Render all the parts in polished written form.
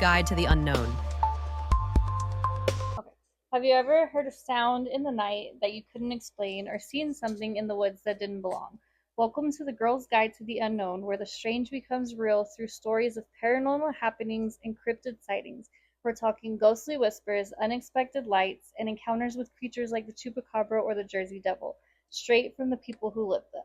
guide to the unknown. Okay. Have you ever heard a sound in the night that you couldn't explain or seen something in the woods that didn't belong? Welcome to the Girl's Guide to the Unknown, where the strange becomes real through stories of paranormal happenings and cryptid sightings. We're talking ghostly whispers, unexpected lights, and encounters with creatures like the chupacabra or the Jersey Devil, straight from the people who live them.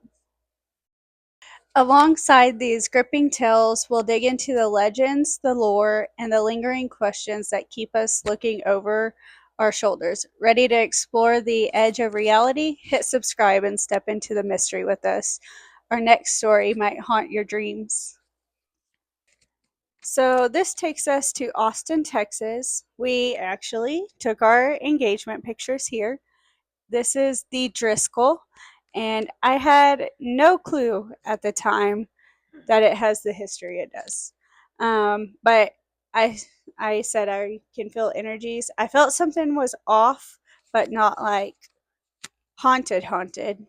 Alongside these gripping tales, we'll dig into the legends, the lore, and the lingering questions that keep us looking over our shoulders. Ready to explore the edge of reality? Hit subscribe and step into the mystery with us. Our next story might haunt your dreams. So, this takes us to Austin, Texas. We actually took our engagement pictures here. This is the Driskill, and I had no clue at the time that it has the history it does. But I I said I can feel energies. I felt something was off, but not like haunted,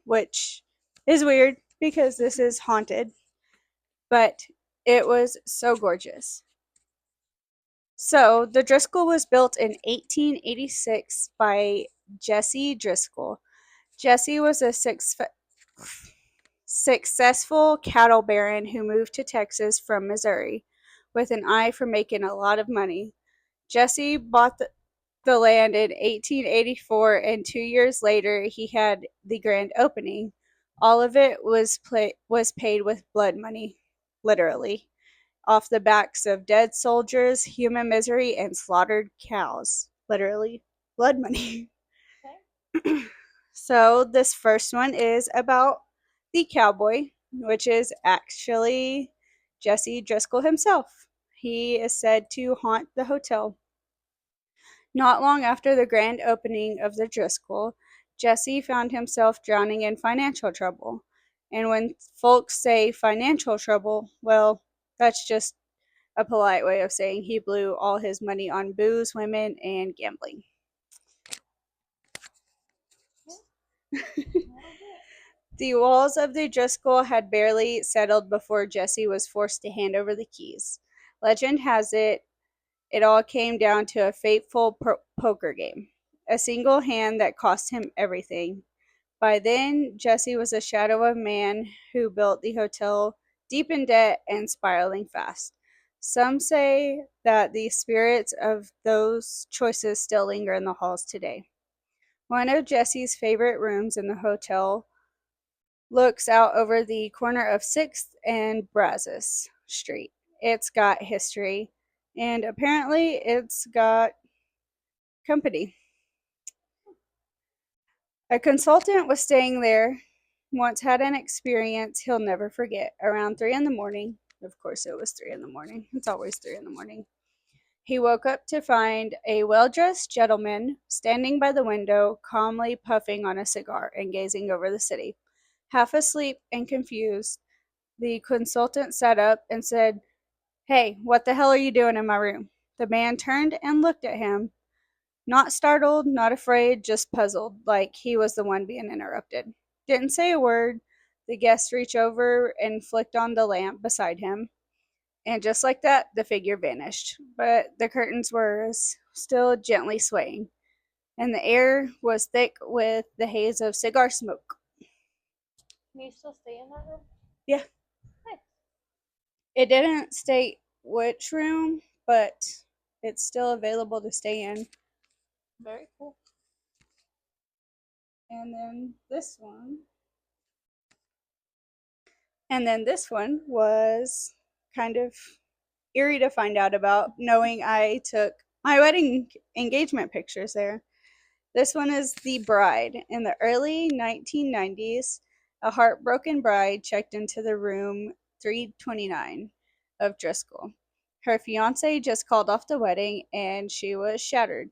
which is weird because this is haunted. But it was so gorgeous. So the Driskill was built in 1886 by Jesse Driskill. Jesse was a successful cattle baron who moved to Texas from Missouri with an eye for making a lot of money. Jesse bought the land in 1884, and 2 years later, he had the grand opening. All of it was paid with blood money, literally, off the backs of dead soldiers, human misery, and slaughtered cows. Literally, blood money. So this first one is about the cowboy, which is actually Jesse Driskill himself. He is said to haunt the hotel. Not long after the grand opening of the Driskill, Jesse found himself drowning in financial trouble. And when folks say financial trouble, well, that's just a polite way of saying he blew all his money on booze, women, and gambling. The walls of the Driskill had barely settled before Jesse was forced to hand over the keys. Legend has it all came down to a fateful poker game, a single hand that cost him everything. By then, Jesse was a shadow of man who built the hotel deep in debt and spiraling fast. Some say that the spirits of those choices still linger in the halls today. One of Jesse's favorite rooms in the hotel looks out over the corner of 6th and Brazos Street. It's got history, and apparently it's got company. A consultant was staying there, once had an experience he'll never forget. Around 3 in the morning, of course it was 3 in the morning, it's always 3 in the morning, he woke up to find a well-dressed gentleman standing by the window, calmly puffing on a cigar and gazing over the city. Half asleep and confused, the consultant sat up and said, "Hey, what the hell are you doing in my room?" The man turned and looked at him, not startled, not afraid, just puzzled, like he was the one being interrupted. Didn't say a word. The guest reached over and flicked on the lamp beside him, and just like that, the figure vanished. But the curtains were still gently swaying, and the air was thick with the haze of cigar smoke. Can you still stay in that room? Yeah. Nice. It didn't state which room, but it's still available to stay in. Very cool. And then this one. And then this one was kind of eerie to find out about, knowing I took my wedding engagement pictures there. This one is the bride. In the early 1990s, a heartbroken bride checked into the room 329 of Driskill. Her fiance just called off the wedding and she was shattered.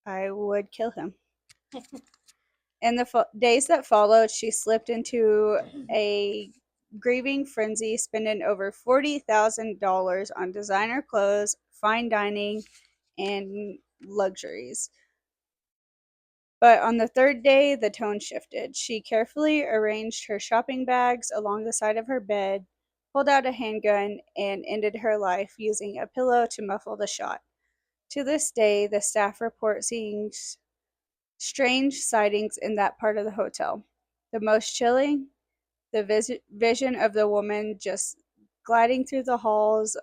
I would kill him. In the days that followed, she slipped into a grieving frenzy, spending over $40,000 on designer clothes, fine dining, and luxuries. But on the third day, the tone shifted. She carefully arranged her shopping bags along the side of her bed, pulled out a handgun, and ended her life using a pillow to muffle the shot. To this day, the staff report seeing strange sightings in that part of the hotel. The most chilling, the vision of the woman just gliding through the halls,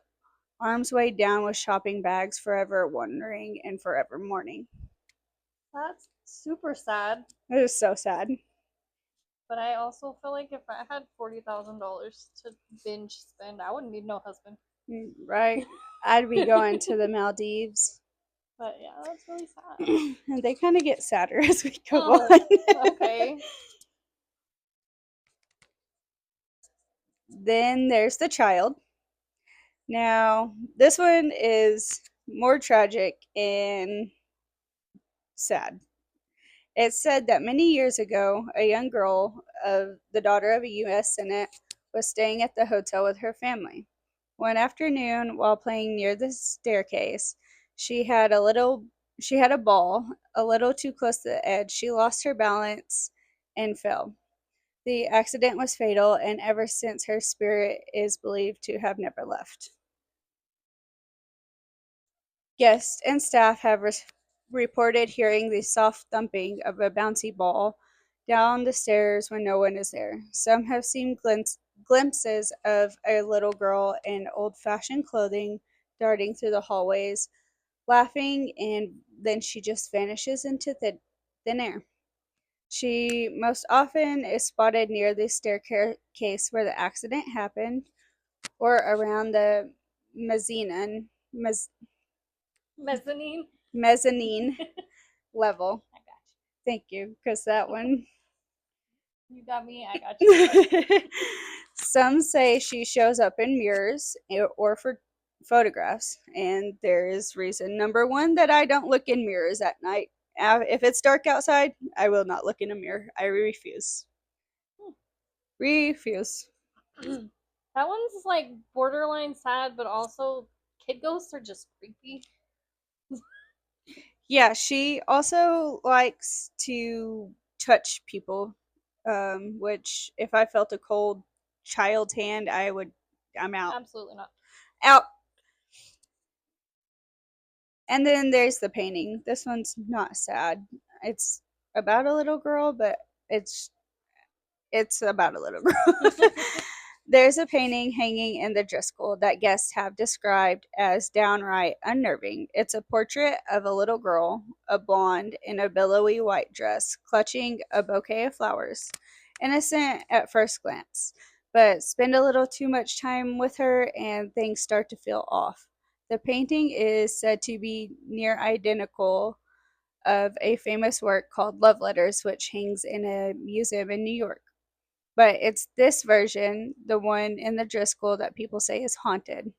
arms weighed down with shopping bags, forever wondering and forever mourning. That's super sad. It is so sad. But I also feel like if I had $40,000 to binge spend, I wouldn't need no husband. Right? I'd be going to the Maldives. But yeah, that's really sad. And they kind of get sadder as we go Oh, on. okay. Then there's the child. Now, this one is more tragic and sad. It's said that many years ago, a young girl, the daughter of a U.S. Senate, was staying at the hotel with her family. One afternoon, while playing near the staircase, she had a ball a little too close to the edge. She lost her balance and fell. The accident was fatal, and ever since her spirit is believed to have never left. Guests and staff have reported hearing the soft thumping of a bouncy ball down the stairs when no one is there. Some have seen glimpses of a little girl in old fashioned clothing darting through the hallways, laughing, and then she just vanishes into thin air. She most often is spotted near the staircase where the accident happened or around the mezzanine, Mezzanine. mezzanine level. I got Thank you, because that one. you. You got me. I got you. Some say she shows up in mirrors or for photographs, and there is reason. Number one, that I don't look in mirrors at night. If it's dark outside, I will not look in a mirror. I refuse. Refuse. That one's like borderline sad, but also kid ghosts are just creepy. Yeah, she also likes to touch people, which if I felt a cold child's hand, I'm out. Absolutely not. Out. And then there's the painting. This one's not sad. It's about a little girl, but it's it's about a little girl. There's a painting hanging in the Driskill that guests have described as downright unnerving. It's a portrait of a little girl, a blonde, in a billowy white dress, clutching a bouquet of flowers. Innocent at first glance, but spend a little too much time with her and things start to feel off. The painting is said to be near identical of a famous work called Love Letters, which hangs in a museum in New York. But it's this version, the one in the Driskill, that people say is haunted.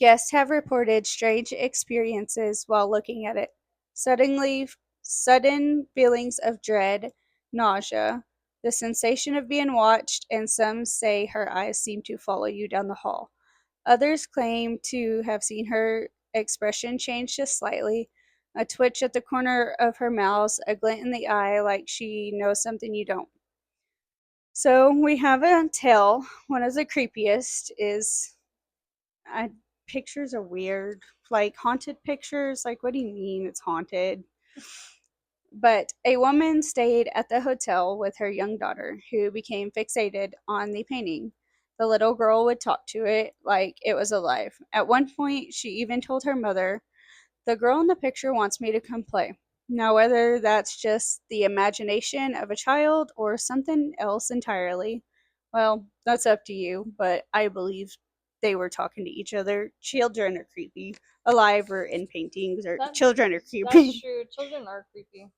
Guests have reported strange experiences while looking at it. Sudden feelings of dread, nausea, the sensation of being watched, and some say her eyes seem to follow you down the hall. Others claim to have seen her expression change just slightly, a twitch at the corner of her mouth, a glint in the eye like she knows something you don't. So we have a tale. One of the creepiest is pictures are weird. Like haunted pictures. Like, what do you mean it's haunted? But a woman stayed at the hotel with her young daughter, who became fixated on the painting. The little girl would talk to it like it was alive. At one point, she even told her mother, "The girl in the picture wants me to come play." Now, whether that's just the imagination of a child or something else entirely, well, that's up to you, but I believe they were talking to each other. Children are creepy. Alive or in paintings, or That, children are that's creepy. true. Children are creepy.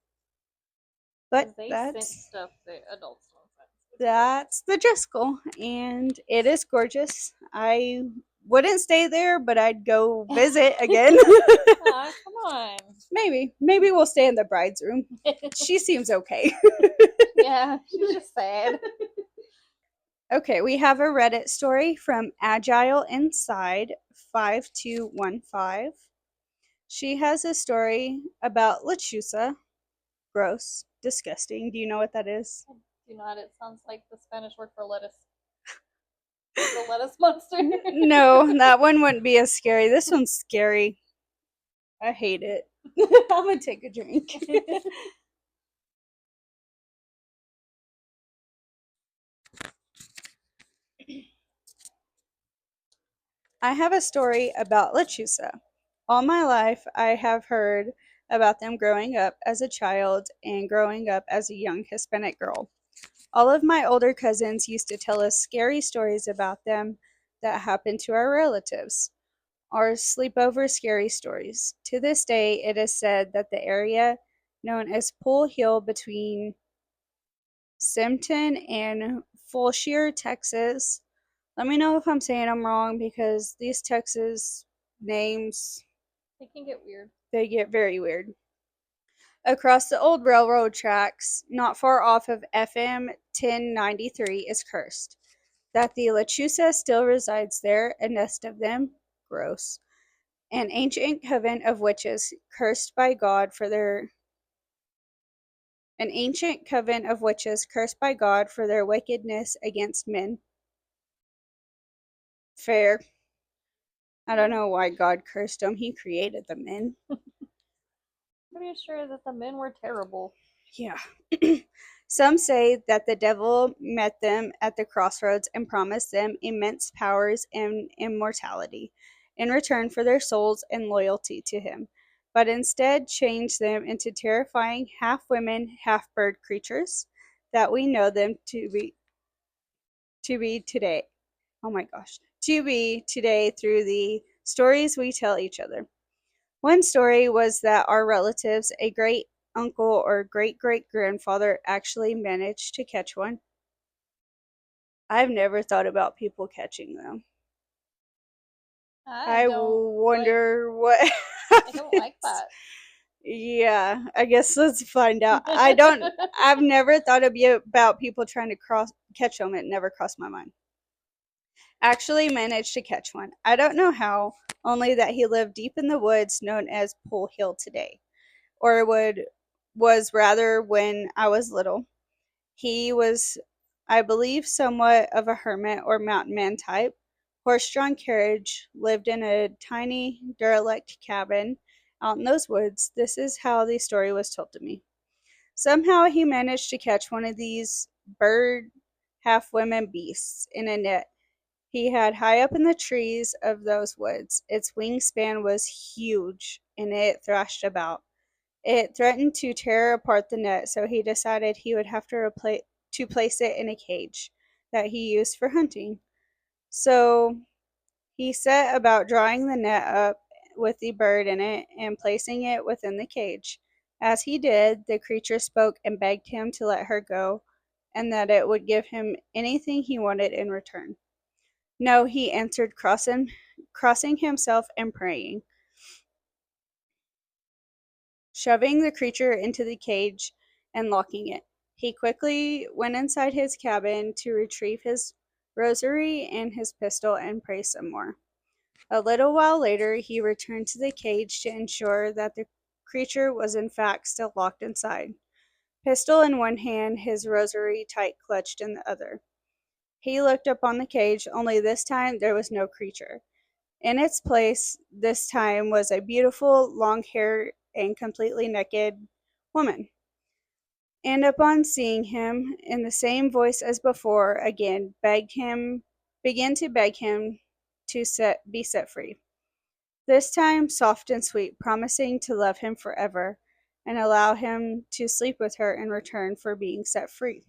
But They sense that's stuff that adults don't sense. that's the Driscoll, and it is gorgeous. I wouldn't stay there, but I'd go visit again. Aw, come on. Maybe we'll stay in the bride's room. She seems okay. Yeah, she's just sad. Okay, we have a Reddit story from Agile Inside 5215. She has a story about lechuza. Gross, disgusting. Do you know what that is? Do not. It sounds like the Spanish word for lettuce. The lettuce monster. No, that one wouldn't be as scary. This one's scary. I hate it. I'm gonna take a drink. I have a story about lechusa. All my life, I have heard about them growing up as a child and growing up as a young Hispanic girl. All of my older cousins used to tell us scary stories about them that happened to our relatives. Our sleepover scary stories. To this day, it is said that the area known as Pool Hill between Simpton and Fulshear, Texas. Let me know if I'm saying them wrong because these Texas names, It can get weird. they get very weird. Across the old railroad tracks, not far off of FM 1093, is cursed. That the lechusa still resides there, a nest of them. Gross. An ancient coven of witches cursed by God for their wickedness against men. Fair. I don't know why God cursed them. He created the men. Pretty sure that the men were terrible. Yeah. Some say that the devil met them at the crossroads and promised them immense powers and immortality in return for their souls and loyalty to him, but instead changed them into terrifying half women, half bird creatures that we know them to be today. Oh my gosh. To be today through the stories we tell each other. One story was that our relatives, a great uncle or great great grandfather, actually managed to catch one. I've never thought about people catching them. I I don't wonder what I don't like happens. that. Yeah, I guess let's find out. I've never thought about people trying to catch them. It never crossed my mind. Actually managed to catch one. I don't know how, only that he lived deep in the woods known as Pole Hill today, or was rather when I was little. He was, I believe, somewhat of a hermit or mountain man type. Horse-drawn carriage, lived in a tiny derelict cabin out in those woods. This is how the story was told to me. Somehow he managed to catch one of these bird half women beasts in a net he had high up in the trees of those woods. Its wingspan was huge, and it thrashed about. It threatened to tear apart the net, so he decided he would have to place it in a cage that he used for hunting. So he set about drawing the net up with the bird in it and placing it within the cage. As he did, the creature spoke and begged him to let her go, and that it would give him anything he wanted in return. No, he answered, crossing himself and praying. Shoving the creature into the cage and locking it. He quickly went inside his cabin to retrieve his rosary and his pistol and pray some more. A little while later, he returned to the cage to ensure that the creature was in fact still locked inside. Pistol in one hand, his rosary tight clutched in the other. He looked up on the cage, only this time there was no creature. In its place, this time, was a beautiful, long haired, and completely naked woman. And upon seeing him, in the same voice as before, again began to beg him to be set free. This time soft and sweet, promising to love him forever and allow him to sleep with her in return for being set free.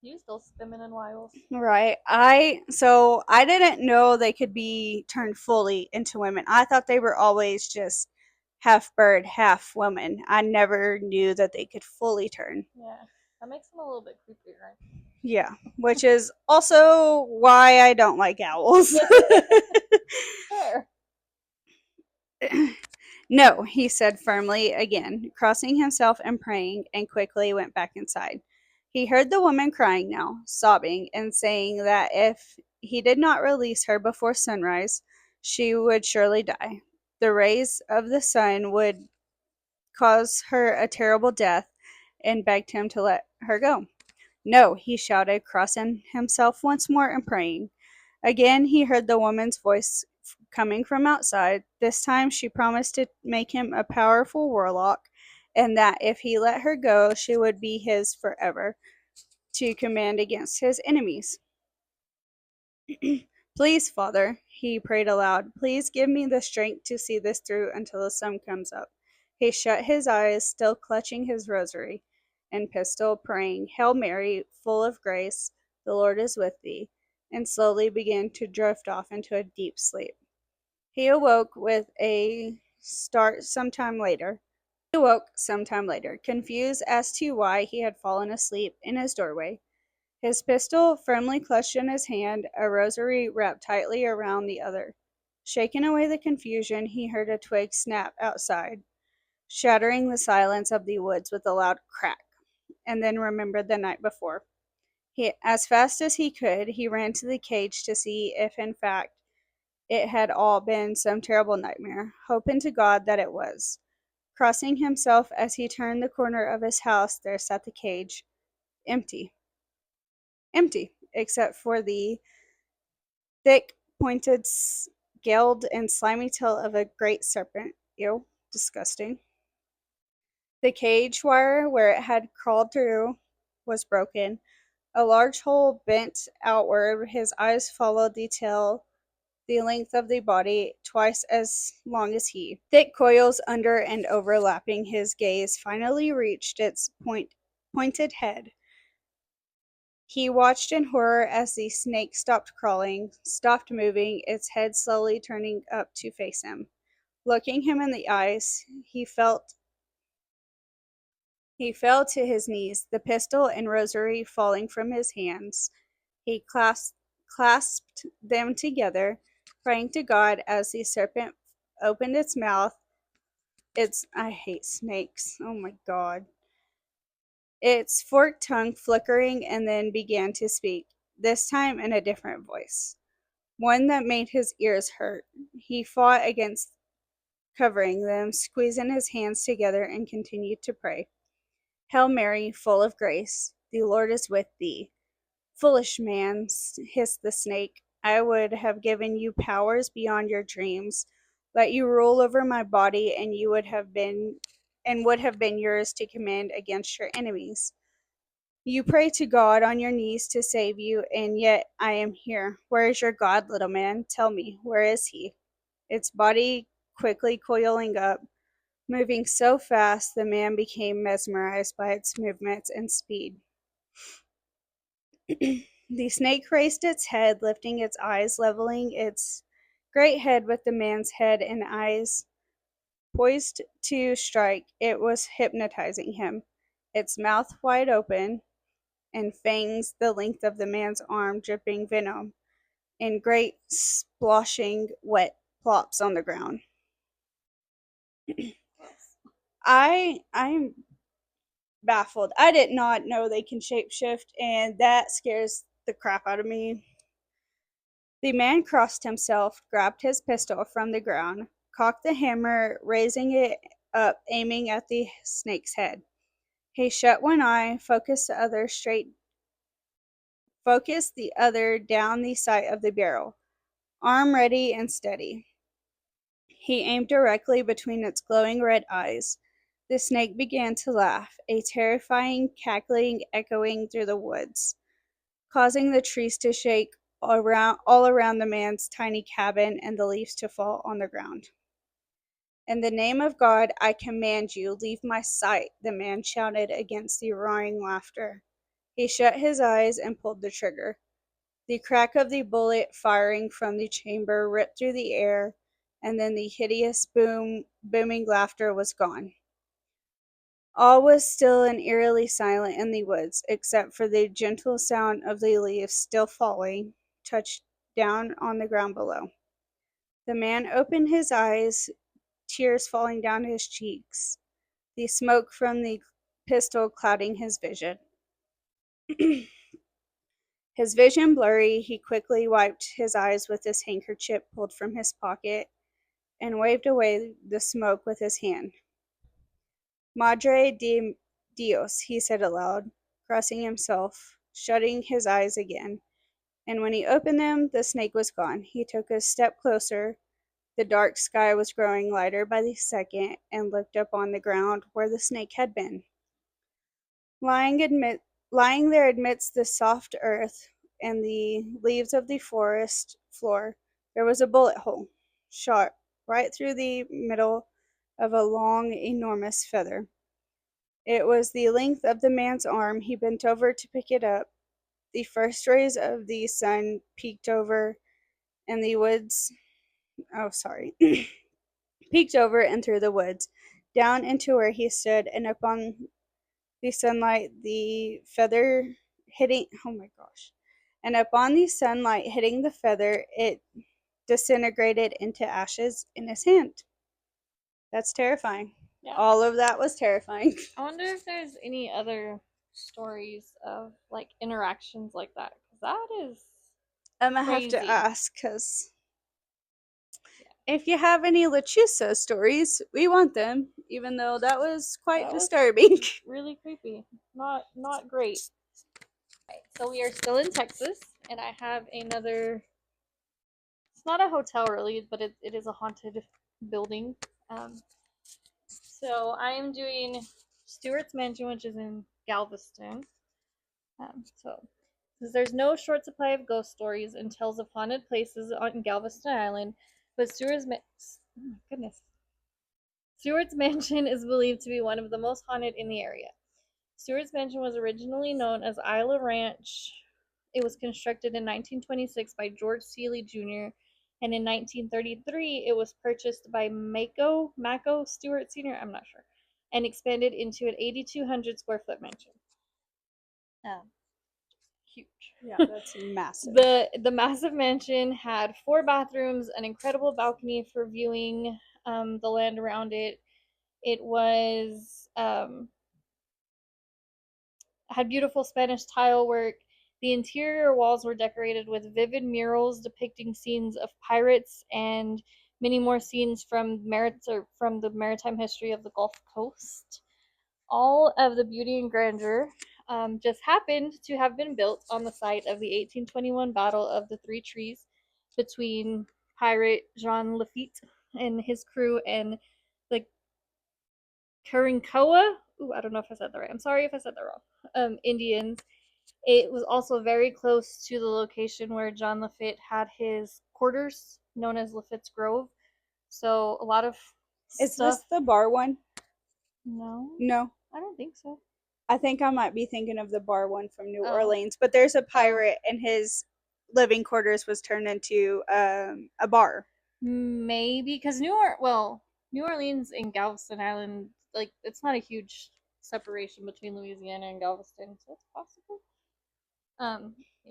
You still feminine wiles. Right. I didn't know they could be turned fully into women. I thought they were always just half bird, half woman. I never knew that they could fully turn. Yeah. That makes them a little bit creepy, right? Yeah, which is also why I don't like owls. Fair. No, he said firmly again, crossing himself and praying, and quickly went back inside. He heard the woman crying now, sobbing, and saying that if he did not release her before sunrise, she would surely die. The rays of the sun would cause her a terrible death, and begged him to let her go. No, he shouted, crossing himself once more and praying. Again, he heard the woman's voice coming from outside. This time, she promised to make him a powerful warlock, and that if he let her go, she would be his forever, to command against his enemies. Please, Father, he prayed aloud, please give me the strength to see this through until the sun comes up. He shut his eyes, still clutching his rosary and pistol, praying, Hail Mary, full of grace, the Lord is with thee, and slowly began to drift off into a deep sleep. He awoke with a start sometime later. Confused as to why he had fallen asleep in his doorway. His pistol firmly clutched in his hand, a rosary wrapped tightly around the other. Shaking away the confusion, he heard a twig snap outside, shattering the silence of the woods with a loud crack, and then remembered the night before. As fast as he could, he ran to the cage to see if, in fact, it had all been some terrible nightmare, hoping to God that it was. Crossing himself as he turned the corner of his house, there sat the cage, empty. Empty, except for the thick, pointed, scaled, and slimy tail of a great serpent. Ew, disgusting. The cage wire where it had crawled through was broken. A large hole bent outward. His eyes followed the tail the length of the body, twice as long as he. Thick coils under and overlapping his gaze finally reached its pointed head. He watched in horror as the snake stopped crawling, stopped moving, its head slowly turning up to face him. Looking him in the eyes, he fell to his knees, the pistol and rosary falling from his hands. He clasped them together, praying to God as the serpent opened its mouth. I hate snakes. Oh my God. Its forked tongue flickering, and then began to speak, this time in a different voice, one that made his ears hurt. He fought against covering them, squeezing his hands together, and continued to pray. Hail Mary, full of grace, the Lord is with thee. Foolish man, hissed the snake, I would have given you powers beyond your dreams, let you rule over my body, and you would have been yours to command against your enemies. You pray to God on your knees to save you, and yet I am here. Where is your God, little man? Tell me, where is he? Its body quickly coiling up, moving so fast the man became mesmerized by its movements and speed. The snake raised its head, lifting its eyes, leveling its great head with the man's head and eyes poised to strike. It was hypnotizing him, its mouth wide open and fangs the length of the man's arm dripping venom in great splashing wet plops on the ground. I'm baffled. I did not know they can shapeshift, and that scares the crap out of me. The man crossed himself, grabbed his pistol from the ground, cocked the hammer, raising it up, aiming at the snake's head. He shut one eye, focused the other down the sight of the barrel, arm ready and steady. He aimed directly between its glowing red eyes. The snake began to laugh, a terrifying cackling echoing through the woods, causing the trees to shake all around the man's tiny cabin and the leaves to fall on the ground. In the name of God, I command you, leave my sight, the man shouted against the roaring laughter. He shut his eyes and pulled the trigger. The crack of the bullet firing from the chamber ripped through the air, and then the hideous booming laughter was gone. All was still and eerily silent in the woods, except for the gentle sound of the leaves still falling, touched down on the ground below. The man opened his eyes, tears falling down his cheeks, the smoke from the pistol clouding his vision. His vision blurry, he quickly wiped his eyes with his handkerchief pulled from his pocket and waved away the smoke with his hand. Madre de Dios, he said aloud, crossing himself, shutting his eyes again. And when he opened them, the snake was gone. He took a step closer. The dark sky was growing lighter by the second and looked up on the ground where the snake had been. Lying, lying there amidst the soft earth and the leaves of the forest floor, there was a bullet hole, shot right through the middle of a long, enormous feather. It was the length of the man's arm. He bent over to pick it up. The first rays of the sun peeked over and the woods. Oh, sorry. Peeked over and through the woods, down into where he stood, and upon the sunlight, the feather hitting. Oh my gosh. And upon the sunlight hitting the feather, it disintegrated into ashes in his hand. That's terrifying. Yeah. All of that was terrifying. I wonder if there's any other stories of like interactions like that, because that is I'm gonna have to crazy. ask, because if you have any Lechusa stories, we want them, even though that was quite disturbing. Really creepy. Not great. Right, so we are still in Texas, and I have another. It's not a hotel really, but it is a haunted building. So I am doing Stewart's Mansion, which is in Galveston. So says there's no short supply of ghost stories and tales of haunted places on Galveston Island, but oh my goodness. Stewart's Mansion is believed to be one of the most haunted in the area. Stewart's Mansion was originally known as Isla Ranch. It was constructed in 1926 by George Seeley Jr., and in 1933 it was purchased by Mako Stewart Sr., I'm not sure, and expanded into an 8,200 square foot mansion. Huge. Yeah, that's massive. The massive mansion had 4 bathrooms, an incredible balcony for viewing the land around it. It was had beautiful Spanish tile work. The interior walls were decorated with vivid murals depicting scenes of pirates and many more scenes from the maritime history of the Gulf Coast. All of the beauty and grandeur just happened to have been built on the site of the 1821 Battle of the Three Trees between pirate Jean Lafitte and his crew and the Karankawa. Ooh, I don't know if I said that right. I'm sorry if I said that wrong. Indians. It was also very close to the location where John Lafitte had his quarters, known as Lafitte's Grove. So a lot of Is stuff. this the bar one? No, I don't think so. I think I might be thinking of the bar one from New Orleans. But there's a pirate, and his living quarters was turned into a bar. Maybe because New Orleans and Galveston Island, like it's not a huge separation between Louisiana and Galveston, so it's possible.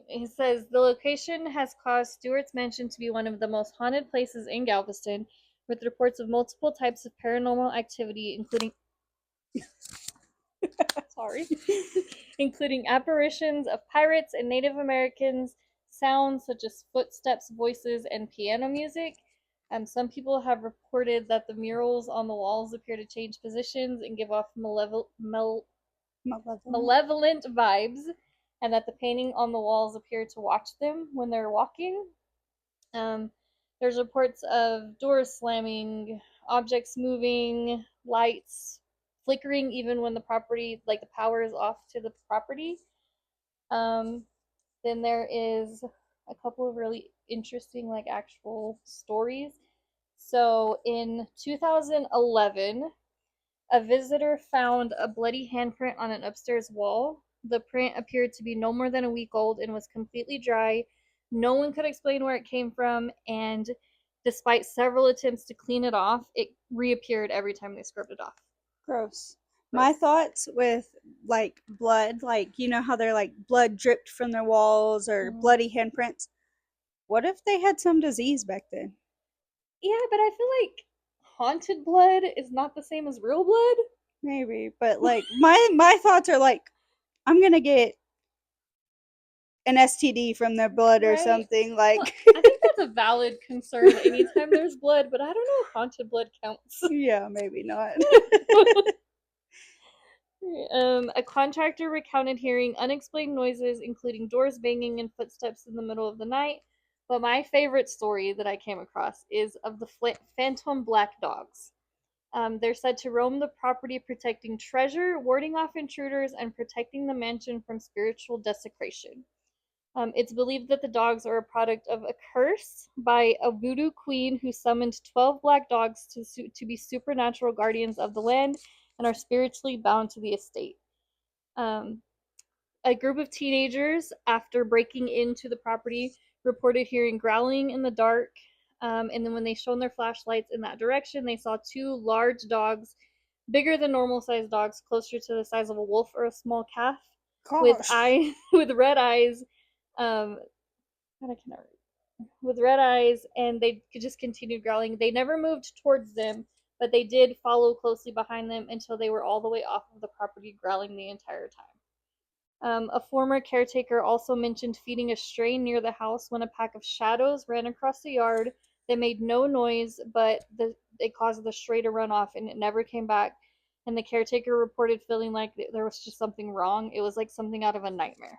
He says the location has caused Stewart's Mansion to be one of the most haunted places in Galveston, with reports of multiple types of paranormal activity, including sorry, including apparitions of pirates and Native Americans, sounds such as footsteps, voices, and piano music. Some people have reported that the murals on the walls appear to change positions and give off malevolent vibes, and that the painting on the walls appear to watch them when they're walking. There's reports of doors slamming, objects moving, lights flickering even when the property, like the power is off to the property. Then there is a couple of really interesting, like actual stories. So in 2011, a visitor found a bloody handprint on an upstairs wall. The print appeared to be no more than a week old and was completely dry. No one could explain where it came from, and despite several attempts to clean it off, it reappeared every time they scrubbed it off. Gross. My thoughts with like blood, like you know how they're like blood dripped from their walls or bloody handprints. What if they had some disease back then? Yeah, but I feel like haunted blood is not the same as real blood. Maybe, but like my thoughts are like, I'm gonna get an STD from their blood or something. Like, I think that's a valid concern anytime there's blood, but I don't know if haunted blood counts. Yeah, maybe not. A contractor recounted hearing unexplained noises, including doors banging and footsteps in the middle of the night. But my favorite story that I came across is of the phantom black dogs. They're said to roam the property protecting treasure, warding off intruders, and protecting the mansion from spiritual desecration. It's believed that the dogs are a product of a curse by a voodoo queen who summoned 12 black dogs to be supernatural guardians of the land and are spiritually bound to the estate. Um, a group of teenagers, after breaking into the property, reported hearing growling in the dark. And then when they shone their flashlights in that direction, they saw two large dogs, bigger than normal sized dogs, closer to the size of a wolf or a small calf, with Gosh. eyes with red eyes. Um, I cannot read. With red eyes, and they just continued growling. They never moved towards them, but they did follow closely behind them until they were all the way off of the property, growling the entire time. A former caretaker also mentioned feeding a stray near the house when a pack of shadows ran across the yard. They made no noise, but it caused the stray to run off and it never came back. And the caretaker reported feeling like there was just something wrong. It was like something out of a nightmare.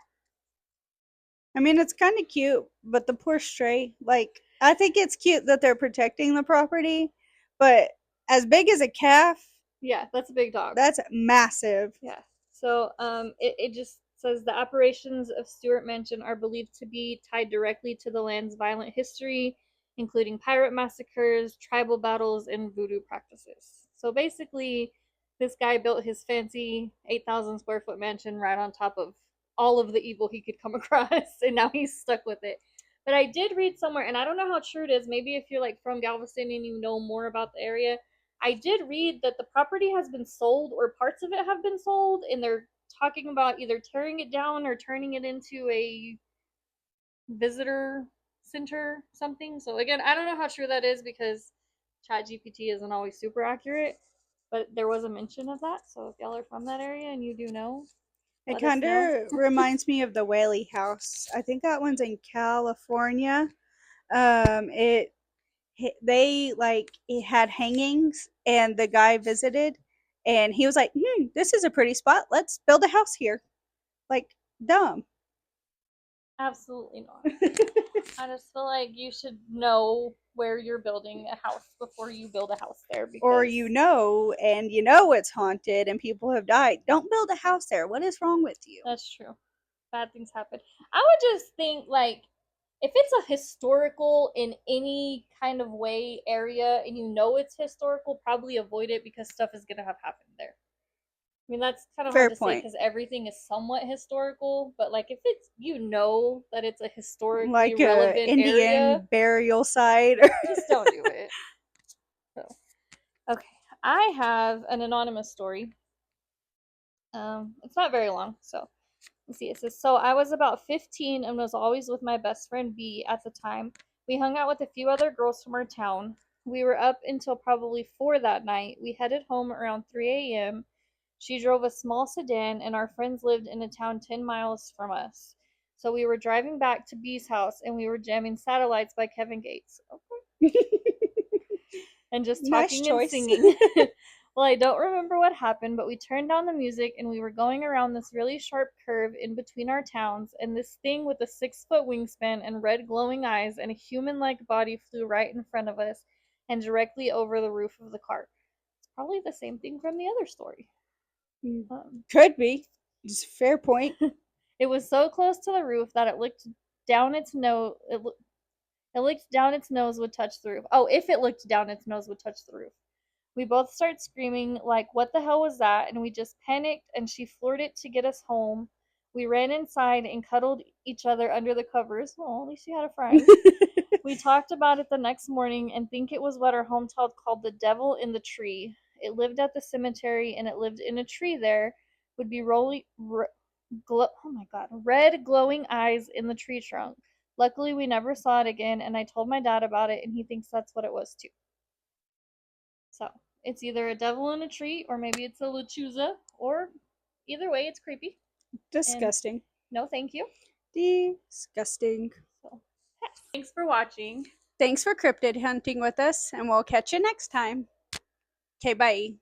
I mean, it's kind of cute, but the poor stray, like, I think it's cute that they're protecting the property, but as big as a calf, Yeah, that's a big dog. that's massive. Yeah. So it just says the operations of Stewart Mansion are believed to be tied directly to the land's violent history, including pirate massacres, tribal battles, and voodoo practices. So basically, this guy built his fancy 8,000 square foot mansion right on top of all of the evil he could come across, and now he's stuck with it. But I did read somewhere, and I don't know how true it is. Maybe if you're like from Galveston and you know more about the area, I did read that the property has been sold or parts of it have been sold, and they're talking about either tearing it down or turning it into a visitor center something. So again, I don't know how true that is because ChatGPT isn't always super accurate, but there was a mention of that. So if y'all are from that area and you do know, It let us kind know. of reminds me of the Whaley House. I think that one's in California. It they like it had hangings, and the guy visited, and he was like, "This is a pretty spot. Let's build a house here." Like, dumb. Absolutely not. I just feel like you should know where you're building a house before you build a house there Or because you know, and you know it's haunted and people have died. Don't build a house there. What is wrong with you? that's true. Bad things happen. I would just think like if it's a historical in any kind of way area and you know it's historical, probably avoid it because stuff is gonna have happened there. I mean that's kind of hard Fair to say point. because everything is somewhat historical, but like if it's you know that it's a historically Like a relevant area, Indian burial site. just don't do it. So okay, I have an anonymous story. It's not very long, so let's see. It says, so I was about 15 and was always with my best friend B at the time. We hung out with a few other girls from our town. We were up until probably 4 that night. We headed home around 3 a.m. She drove a small sedan, and our friends lived in a town 10 miles from us. So we were driving back to B's house, and we were jamming Satellites by Kevin Gates. Okay. And just Nice talking and choice. singing. Well, I don't remember what happened, but we turned down the music and we were going around this really sharp curve in between our towns, and this thing with a 6 foot wingspan and red glowing eyes and a human like body flew right in front of us and directly over the roof of the car. It's probably the same thing from the other story. Could be. It's a fair point. It was so close to the roof that it looked down its nose. It looked down its nose would touch the roof. Oh, if it looked down its nose would touch the roof. We both start screaming, like, what the hell was that? And we just panicked, and she floored it to get us home. We ran inside and cuddled each other under the covers. Oh, at least you had a friend. We talked about it the next morning and think it was what our hometown called the devil in the tree. It lived at the cemetery, and it lived in a tree there. Would be oh my god, red glowing eyes in the tree trunk. Luckily, we never saw it again, and I told my dad about it, and he thinks that's what it was too. So it's either a devil in a tree, or maybe it's a lechuza, or either way, it's creepy. And Disgusting. no, thank you. Disgusting. So, thanks for watching. Thanks for cryptid hunting with us, and we'll catch you next time. Okay, bye.